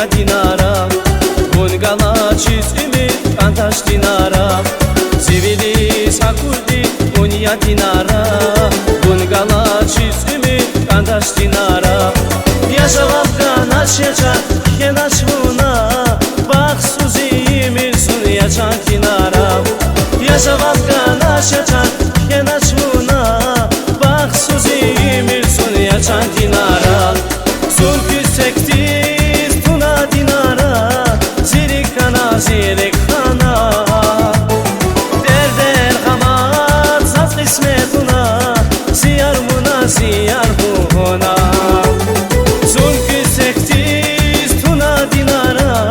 Monia dinara Bungala çizimi Kantaş dinara Zivili sakurdi Monia dinara Bungala çizimi Kantaş dinara Yaşavam kanaş yaşa Kenaç buna Bak suzimi sun yaşa dinara Yaşavam kanaş yaşa Kenaç buna Bak suzimi sun yaşa dinara Zulkü sektiz tuna dinara Zirik kana zirik kana Derder hamat saz kısmetuna Ziyar muna ziyar buhuna Zulkü sektiz tuna dinara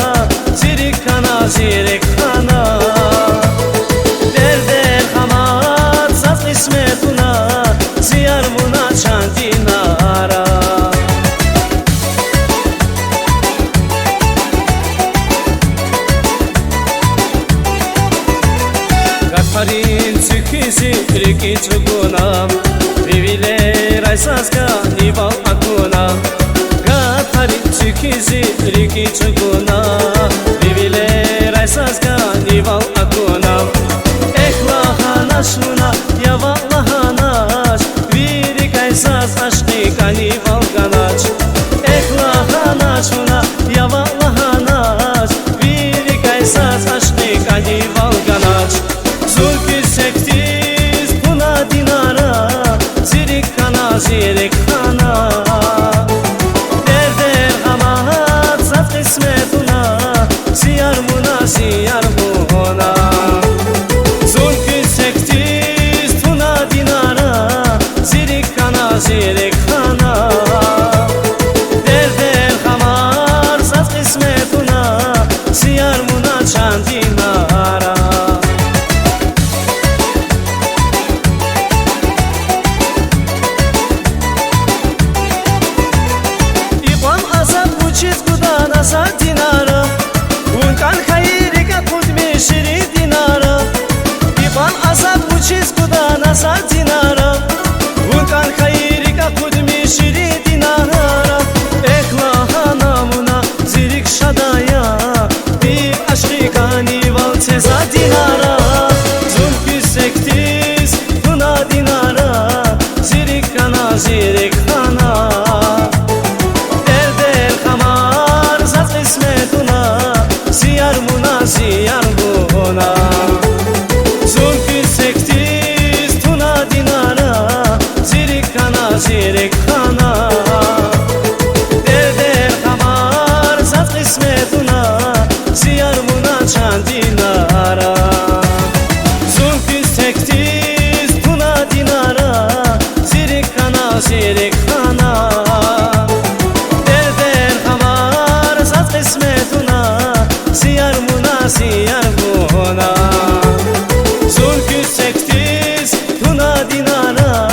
Zirik kana zirik kana Derder hamat saz kısmetuna Ziyar muna çan dinara Harin tsukizi riki chuguna Vivile raisaska nival akuna Harin tsukizi riki chuguna Vivile raisaska nival akuna Ehla hanashuna yavala hanash Viri kaisas aşkı kanival ganaç Ehla hanashuna yavala hanash Viri kaisas aşkı kanival ganaç Zulkü sektiz puna dinara Zirik kana zirik kana Derder hamahat zat kısmetuna Ziyar muna ziyar buhuna Zulkü sektiz puna dinara Zirik kana zirik kana Derder hamar zat kısmetuna Ziyar muna çan dinara Nazar dinara Unkan khayri ka khud mein shiri dinara Iban azab uchiz kuda nazar dinara Unkan khayri ka khud mein shiri dinara Ehla hanamuna zirik shadaya Bir aşkı kanival teza dinara Zulkü sektiz tuna dinara Zirik kana zirik kana Ziyar muna ziyar buhuna Zulkü sektiz tuna dinara Zirik kana zirik kana Derder hamar zat kısmetuna Ziyar muna çan dinara Zulkü sektiz tuna dinara Zirik kana zirik kana Derder hamar zat kısmetuna Ziyar muna ziyar buhuna Zulkü sektiz tuna dinara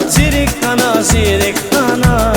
Zirik kana zirik kana